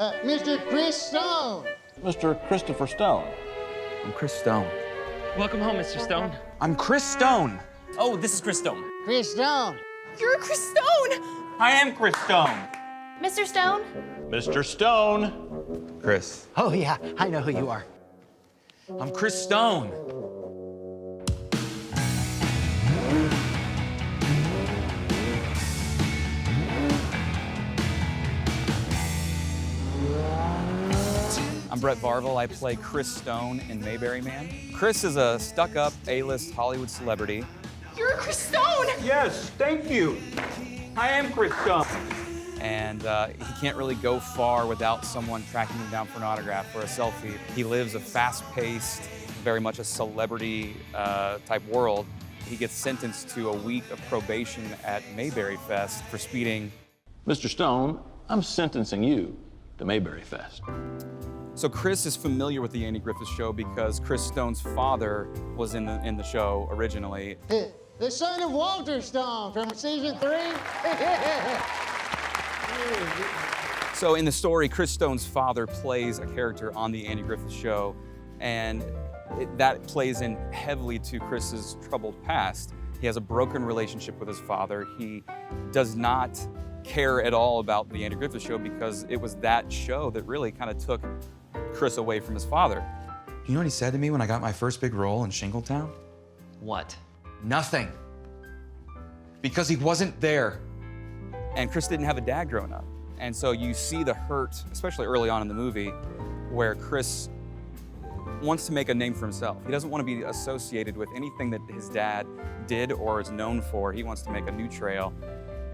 Mr. Chris Stone. Mr. Christopher Stone. I'm Chris Stone. Welcome home, Mr. Stone. I'm Chris Stone. Oh, this is Chris Stone. Chris Stone. You're Chris Stone! I am Chris Stone. Mr. Stone? Mr. Stone. Chris. Oh, yeah, I know who you are. I'm Chris Stone. I'm Brett Varvel. I play Chris Stone in Mayberry Man. Chris is a stuck-up A-list Hollywood celebrity. You're Chris Stone! Yes, thank you. I am Chris Stone. And he can't really go far without someone tracking him down for an autograph or a selfie. He lives a fast-paced, very much a celebrity type world. He gets sentenced to a week of probation at Mayberry Fest for speeding. Mr. Stone, I'm sentencing you to Mayberry Fest. So Chris is familiar with the Andy Griffith Show because Chris Stone's father was in the show originally. The son of Walter Stone from season 3. So in the story, Chris Stone's father plays a character on the Andy Griffith Show, and that plays in heavily to Chris's troubled past. He has a broken relationship with his father. He does not care at all about the Andy Griffith Show because it was that show that really kind of took Chris away from his father. You know what he said to me when I got my first big role in Shingletown? What? Nothing. Because he wasn't there. And Chris didn't have a dad growing up. And so you see the hurt, especially early on in the movie, where Chris wants to make a name for himself. He doesn't want to be associated with anything that his dad did or is known for. He wants to make a new trail.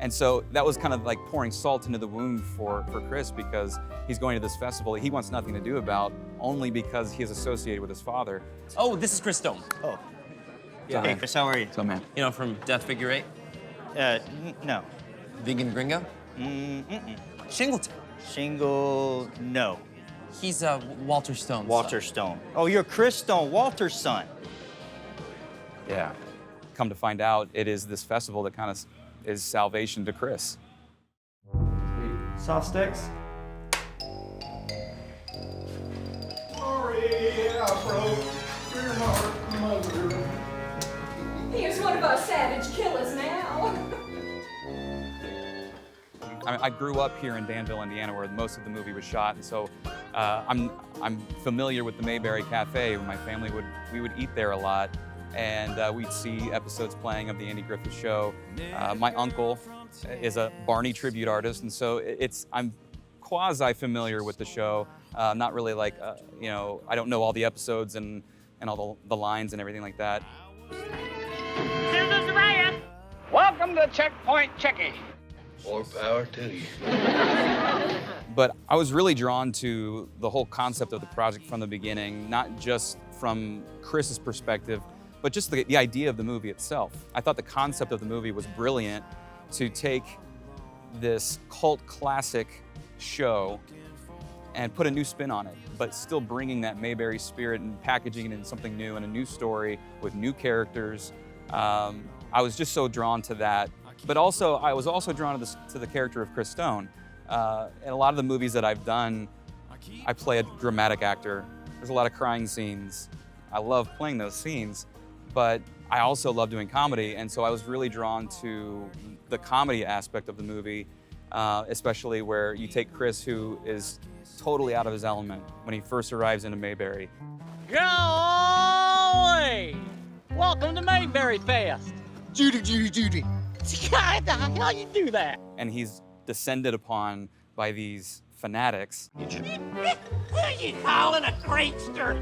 And so that was kind of like pouring salt into the wound for Chris because he's going to this festival he wants nothing to do about only because he is associated with his father. Oh, this is Chris Stone. Oh. Yeah. Hey, Chris, how are you? So man. You know, from Death Figure 8? No. Vegan Gringo? Shingleton. Shingle, no. He's Walter Stone's Walter son. Stone. Oh, you're Chris Stone, Walter's son. Yeah. Come to find out, it is this festival that kind of is salvation to Chris. Soft sticks? Sorry, I broke your heart, mother. Here's one of our savage killers now. I grew up here in Danville, Indiana, where most of the movie was shot, and so I'm familiar with the Mayberry Cafe. My family we would eat there a lot, and we'd see episodes playing of the Andy Griffith Show. My uncle is a Barney tribute artist, and so I'm quasi-familiar with the show. Not really like, you know, I don't know all the episodes and all the lines and everything like that. Welcome to Checkpoint Checkie. More power to you. But I was really drawn to the whole concept of the project from the beginning, not just from Chris's perspective, but just the idea of the movie itself. I thought the concept of the movie was brilliant to take this cult classic show and put a new spin on it, but still bringing that Mayberry spirit and packaging it in something new and a new story with new characters. I was just so drawn to that. But also, I was also drawn to the character of Chris Stone. In a lot of the movies that I've done, I play a dramatic actor. There's a lot of crying scenes. I love playing those scenes, but I also love doing comedy, and so I was really drawn to the comedy aspect of the movie, especially where you take Chris, who is totally out of his element when he first arrives into Mayberry. Golly! Welcome to Mayberry Fest. Judy. How the hell you do that? And he's descended upon by these fanatics. Who you calling a creepster?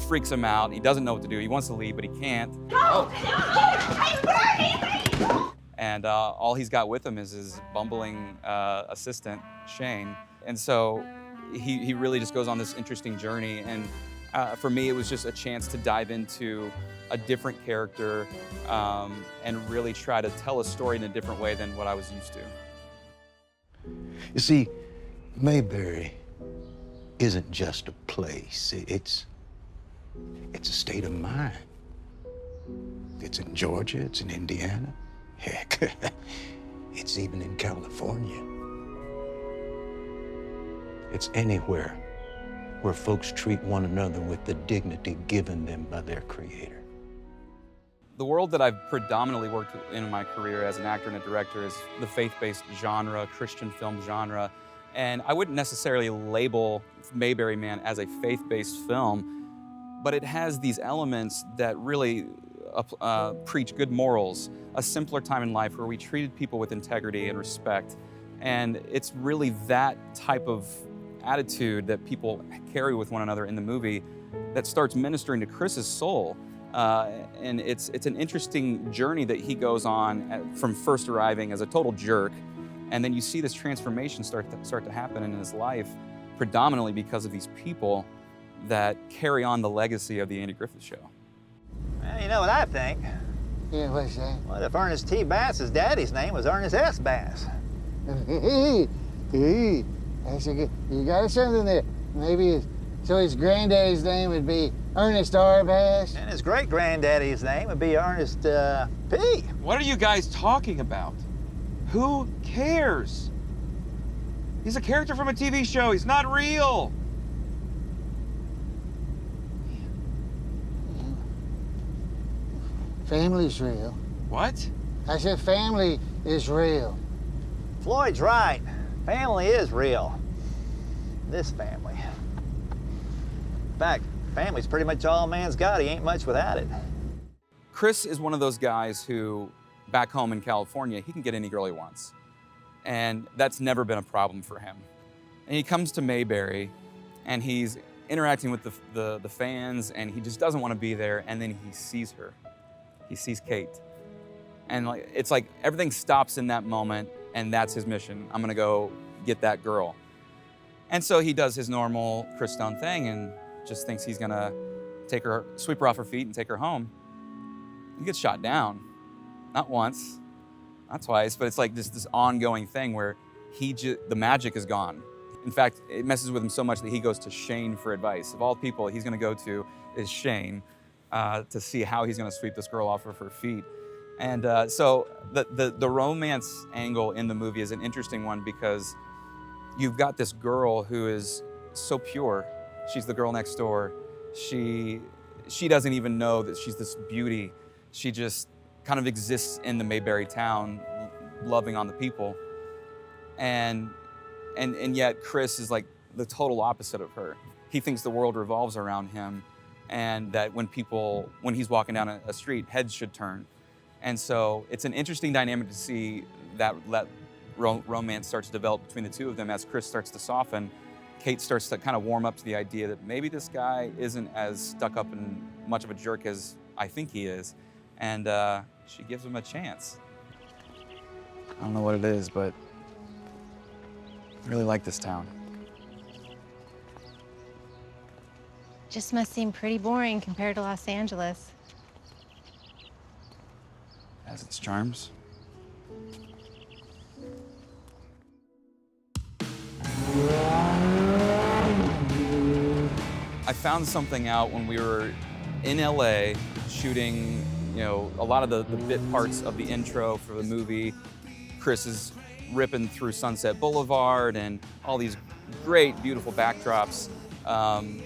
Freaks him out. He doesn't know what to do. He wants to leave, but he can't. Oh. Hey, Barney! And all he's got with him is his bumbling assistant, Shane. And so he really just goes on this interesting journey. And for me, it was just a chance to dive into a different character and really try to tell a story in a different way than what I was used to. You see, Mayberry isn't just a place. It's a state of mind. It's in Georgia, it's in Indiana. Heck, it's even in California. It's anywhere where folks treat one another with the dignity given them by their Creator. The world that I've predominantly worked in my career as an actor and a director is the faith-based genre, Christian film genre. And I wouldn't necessarily label Mayberry Man as a faith-based film, but it has these elements that really preach good morals, a simpler time in life where we treated people with integrity and respect. And it's really that type of attitude that people carry with one another in the movie that starts ministering to Chris's soul. And it's an interesting journey that he goes on from first arriving as a total jerk, and then you see this transformation start to happen in his life, predominantly because of these people that carry on the legacy of the Andy Griffith Show. Well, you know what I think? Yeah, what's that? What if Ernest T. Bass's daddy's name was Ernest S. Bass? That's a good, you got something there. Maybe so his granddaddy's name would be Ernest R. Bass? And his great-granddaddy's name would be Ernest P. What are you guys talking about? Who cares? He's a character from a TV show. He's not real. Family's real. What? I said family is real. Floyd's right. Family is real. This family. In fact, family's pretty much all a man's got. He ain't much without it. Chris is one of those guys who, back home in California, he can get any girl he wants. And that's never been a problem for him. And he comes to Mayberry, and he's interacting with the fans, and he just doesn't want to be there, and then he sees her. He sees Kate. And it's like everything stops in that moment, and that's his mission. I'm gonna go get that girl. And so he does his normal Chris Stone thing and just thinks he's gonna take her, sweep her off her feet and take her home. He gets shot down. Not once, not twice, but it's like this ongoing thing where the magic is gone. In fact, it messes with him so much that he goes to Shane for advice. Of all people he's gonna go to is Shane to see how he's gonna sweep this girl off of her feet. And so the romance angle in the movie is an interesting one because you've got this girl who is so pure. She's the girl next door. She doesn't even know that she's this beauty. She just kind of exists in the Mayberry town, loving on the people. And yet Chris is like the total opposite of her. He thinks the world revolves around him and that when he's walking down a street, heads should turn. And so it's an interesting dynamic to see that romance starts to develop between the two of them as Chris starts to soften. Kate starts to kind of warm up to the idea that maybe this guy isn't as stuck up and much of a jerk as I think he is. And she gives him a chance. I don't know what it is, but I really like this town. Just must seem pretty boring compared to Los Angeles. Has its charms. I found something out when we were in LA shooting, a lot of the bit parts of the intro for the movie. Chris is ripping through Sunset Boulevard and all these great, beautiful backdrops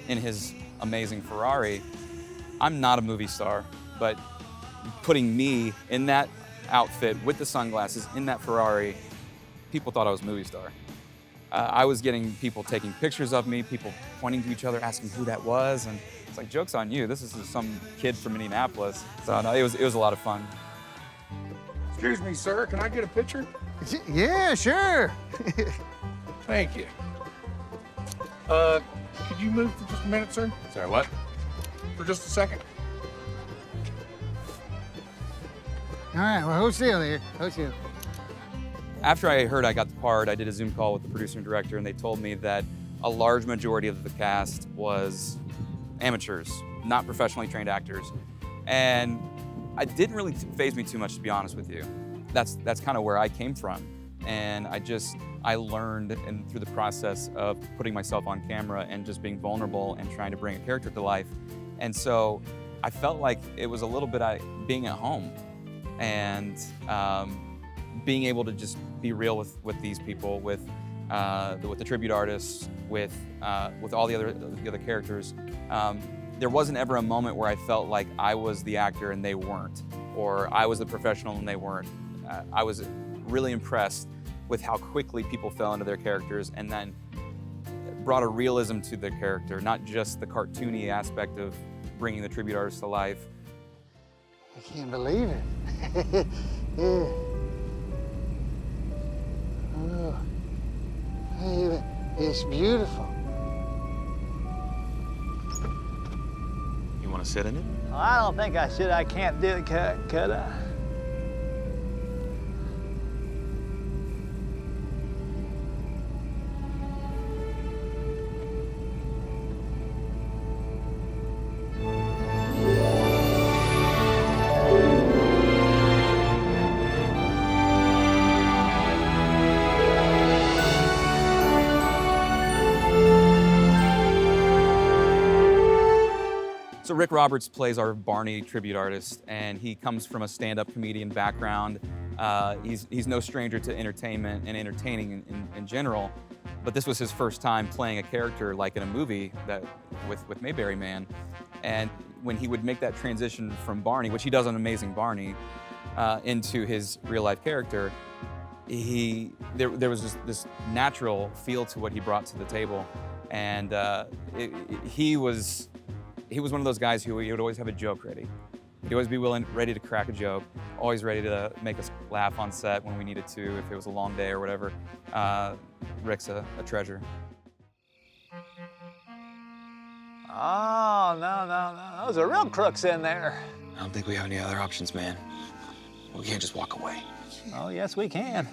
in his amazing Ferrari. I'm not a movie star, but putting me in that outfit with the sunglasses in that Ferrari, people thought I was a movie star. I was getting people taking pictures of me, people pointing to each other, asking who that was, and it's like, joke's on you, this is some kid from Indianapolis. So no, it was a lot of fun. Excuse me, sir, can I get a picture? Yeah, sure. Thank you. Could you move for just a minute, sir? Sorry, what? For just a second. All right, well, hold still here. Hold still. After I heard I got the part, I did a Zoom call with the producer and director, and they told me that a large majority of the cast was amateurs, not professionally trained actors. And it didn't really faze me too much, to be honest with you. That's kind of where I came from. And I learned through the process of putting myself on camera and just being vulnerable and trying to bring a character to life. And so I felt like it was a little bit being at home and being able to just be real with these people, with the tribute artists, with all the other characters. There wasn't ever a moment where I felt like I was the actor and they weren't, or I was the professional and they weren't. I was really impressed with how quickly people fell into their characters and then brought a realism to their character, not just the cartoony aspect of bringing the tribute artist to life. I can't believe it. Yeah. Oh. Hey, it's beautiful. You want to sit in it? I don't think I should. I can't do it, could I? So Rik Roberts plays our Barney tribute artist, and he comes from a stand-up comedian background. He's no stranger to entertainment and entertaining in general, but this was his first time playing a character like in a movie with Mayberry Man. And when he would make that transition from Barney, which he does an amazing Barney, into his real-life character, there was this natural feel to what he brought to the table, and he was one of those guys who he would always have a joke ready. He'd always be ready to crack a joke, always ready to make us laugh on set when we needed to, if it was a long day or whatever. Rik's a treasure. Oh, no. Those are real crooks in there. I don't think we have any other options, man. We can't just walk away. Oh, yes, we can.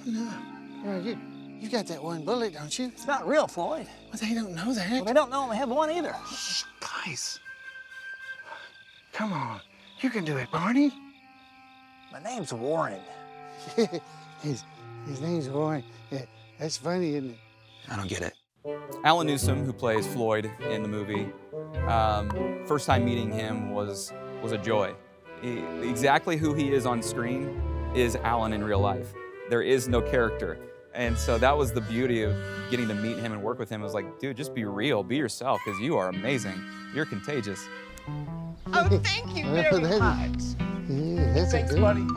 You got that one bullet, don't you? It's not real, Floyd. Well, they don't know that. Well, they don't know they have one either. Guys. Come on. You can do it, Barney. My name's Warren. his name's Warren. Yeah, that's funny, isn't it? I don't get it. Allan Newsome, who plays Floyd in the movie, first time meeting him was a joy. Exactly who he is on screen is Allan in real life. There is no character. And so that was the beauty of getting to meet him and work with him. It was like, dude, just be real, be yourself, because you are amazing. You're contagious. Oh, thank you very much. Yeah, that's Thanks, a good buddy.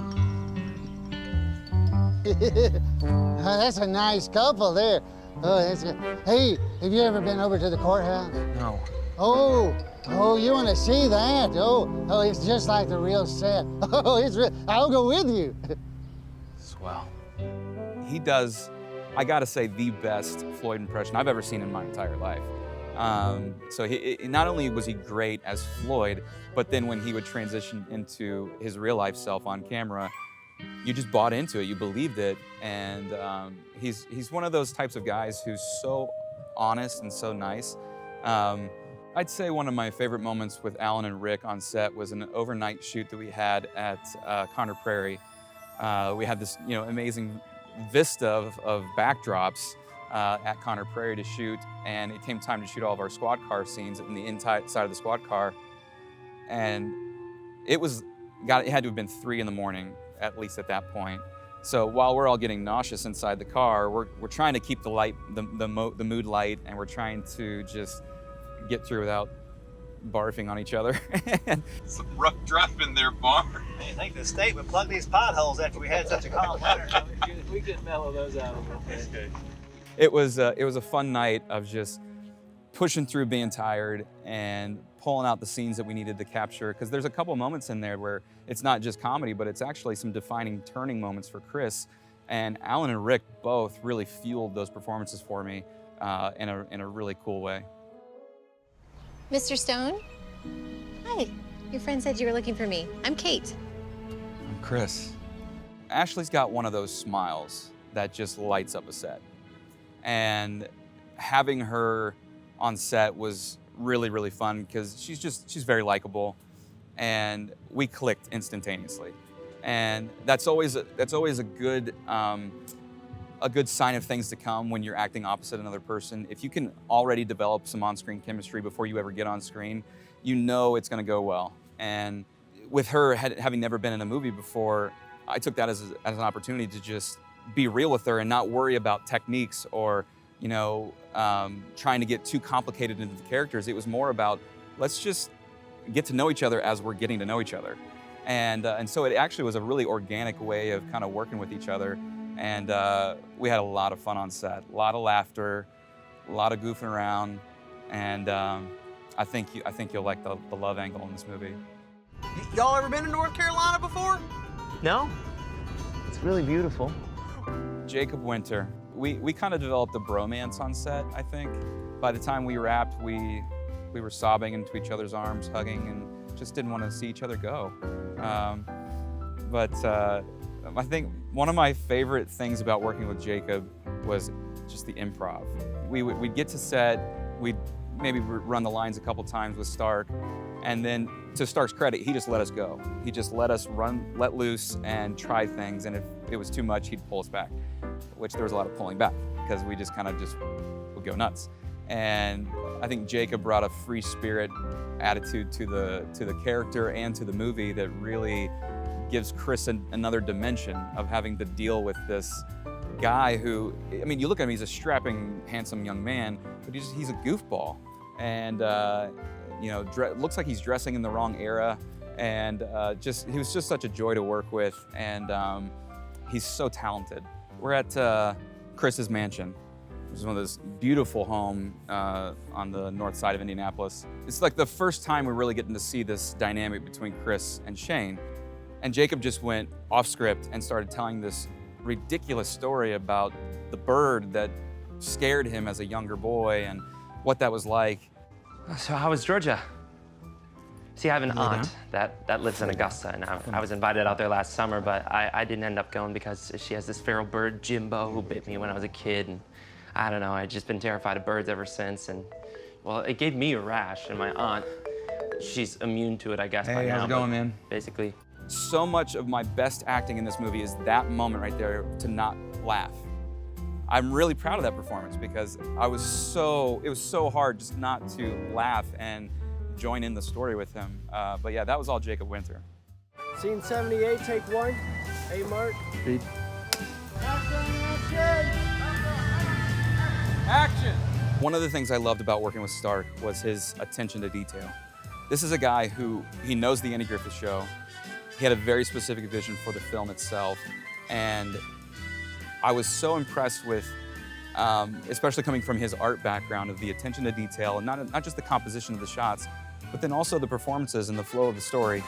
Oh, that's a nice couple there. Oh, that's good. Hey, have you ever been over to the courthouse? No. Oh, you want to see that? Oh, it's just like the real set. Oh, it's real. I'll go with you. Swell. He does, I gotta say, the best Floyd impression I've ever seen in my entire life. So not only was he great as Floyd, but then when he would transition into his real life self on camera, you just bought into it, you believed it, and he's one of those types of guys who's so honest and so nice. I'd say one of my favorite moments with Allan and Rik on set was an overnight shoot that we had at Conner Prairie. We had this amazing vista of backdrops at Conner Prairie to shoot, and it came time to shoot all of our squad car scenes in the inside side of the squad car, and it had to have been 3 in the morning, at least at that point. So while we're all getting nauseous inside the car, we're trying to keep the light, the mood light, and we're trying to just get through without barfing on each other. Some rough driving there, Barney. I think the state would plug these potholes after we had such a calm winter. We could mellow those out a little bit. It was a fun night of just pushing through being tired and pulling out the scenes that we needed to capture, because there's a couple moments in there where it's not just comedy, but it's actually some defining turning moments for Chris. And Allan and Rik both really fueled those performances for me in a really cool way. Mr. Stone? Hi. Your friend said you were looking for me. I'm Kate. I'm Chris. Ashley's got one of those smiles that just lights up a set. And having her on set was really, really fun because she's very likable, and we clicked instantaneously. And that's always a good sign of things to come when you're acting opposite another person. If you can already develop some on-screen chemistry before you ever get on screen, you know it's going to go well. And with her having never been in a movie before, I took that as an opportunity to just be real with her and not worry about techniques or trying to get too complicated into the characters. It was more about, let's just get to know each other as we're getting to know each other. And so it actually was a really organic way of kind of working with each other. And we had a lot of fun on set, a lot of laughter, a lot of goofing around. And I think you'll like the love angle in this movie. Y'all ever been to North Carolina before? No? It's really beautiful. Jakob Winter. We kind of developed a bromance on set, I think. By the time we wrapped, we were sobbing into each other's arms, hugging, and just didn't want to see each other go. But I think one of my favorite things about working with Jakob was just the improv. We'd get to set, we'd maybe run the lines a couple times with Stark, and then to Stark's credit, he just let us go. He just let us let loose and try things, and if it was too much, he'd pull us back, which there was a lot of pulling back because we just kind of would go nuts. And I think Jakob brought a free spirit attitude to the character and to the movie that really gives Chris another dimension of having to deal with this guy who, I mean, you look at him, he's a strapping, handsome young man, but he's a goofball. And looks like he's dressing in the wrong era. And he was just such a joy to work with. And he's so talented. We're at Chris's mansion. It's one of those beautiful home on the north side of Indianapolis. It's like the first time we're really getting to see this dynamic between Chris and Shane. And Jakob just went off script and started telling this ridiculous story about the bird that scared him as a younger boy and what that was like. So how was Georgia? See, I have an aunt that lives in Augusta, and I was invited out there last summer, but I didn't end up going because she has this feral bird, Jimbo, who bit me when I was a kid, and I don't know, I've just been terrified of birds ever since, and well, it gave me a rash, and my aunt, she's immune to it, I guess, by now. How's it going, man? Basically. So much of my best acting in this movie is that moment right there to not laugh. I'm really proud of that performance because it was so hard just not to laugh and join in the story with him. But yeah, that was all Jakob Winter. Scene 78, take one. A mark. Read. Action! One of the things I loved about working with Stark was his attention to detail. This is a guy who, he knows the Andy Griffith Show. He had a very specific vision for the film itself. And I was so impressed with, especially coming from his art background, of the attention to detail, and not just the composition of the shots, but then also the performances and the flow of the story.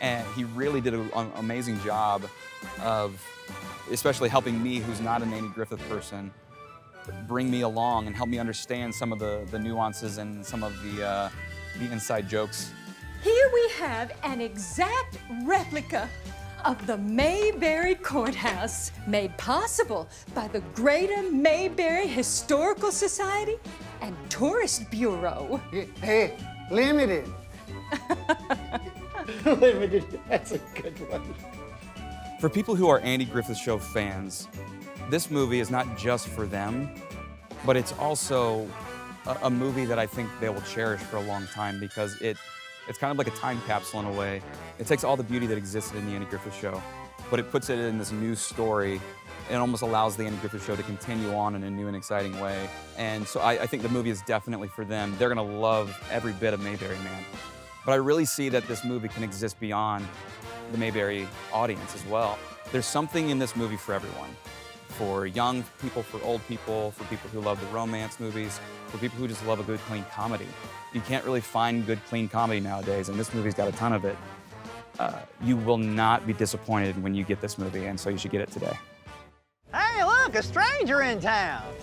And he really did an amazing job of, especially helping me, who's not an Andy Griffith person, bring me along and help me understand some of the nuances and some of the inside jokes. Here we have an exact replica of the Mayberry Courthouse, made possible by the Greater Mayberry Historical Society and Tourist Bureau. Hey, limited. Limited, that's a good one. For people who are Andy Griffith Show fans, this movie is not just for them, but it's also a movie that I think they will cherish for a long time because it's kind of like a time capsule in a way. It takes all the beauty that existed in the Andy Griffith Show, but it puts it in this new story. It almost allows the Andy Griffith Show to continue on in a new and exciting way. And so I think the movie is definitely for them. They're gonna love every bit of Mayberry Man. But I really see that this movie can exist beyond the Mayberry audience as well. There's something in this movie for everyone. For young people, for old people, for people who love the romance movies, for people who just love a good, clean comedy. You can't really find good, clean comedy nowadays, and this movie's got a ton of it. You will not be disappointed when you get this movie, and so you should get it today. Hey, look, a stranger in town.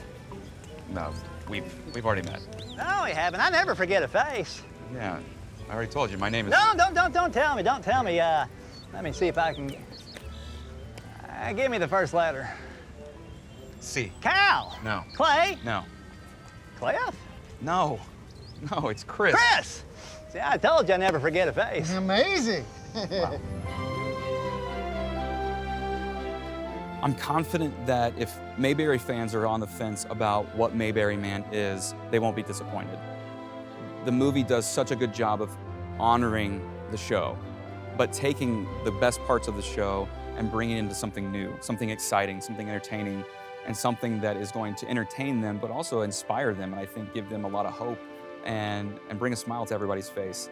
No, we've already met. No, we haven't. I never forget a face. Yeah, I already told you. My name is... No, don't tell me. Don't tell me. Let me see if I can... give me the first letter. C. Cal. No. Clay. No. Cliff. No, it's Chris. Chris! See, I told you I never forget a face. Amazing. Wow. I'm confident that if Mayberry fans are on the fence about what Mayberry Man is, they won't be disappointed. The movie does such a good job of honoring the show, but taking the best parts of the show and bringing it into something new, something exciting, something entertaining, and something that is going to entertain them, but also inspire them, and I think give them a lot of hope and bring a smile to everybody's face.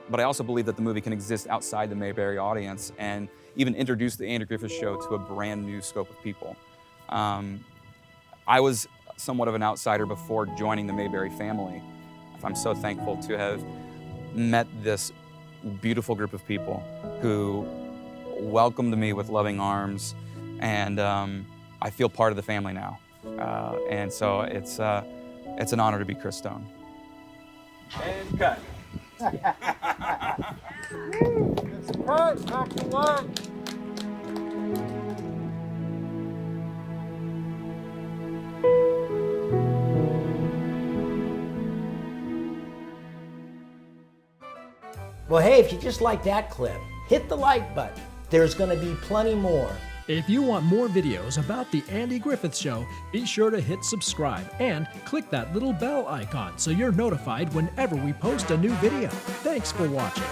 But I also believe that the movie can exist outside the Mayberry audience and even introduce the Andy Griffith Show to a brand new scope of people. I was somewhat of an outsider before joining the Mayberry family. I'm so thankful to have met this beautiful group of people who welcomed me with loving arms, and I feel part of the family now. And so it's an honor to be Chris Stone. And cut. It's a cut, back to work. Well, hey, if you just like that clip, hit the like button. There's going to be plenty more. If you want more videos about The Andy Griffith Show, be sure to hit subscribe and click that little bell icon so you're notified whenever we post a new video. Thanks for watching.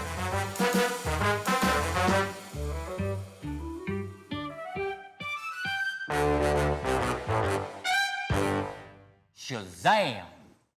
Shazam!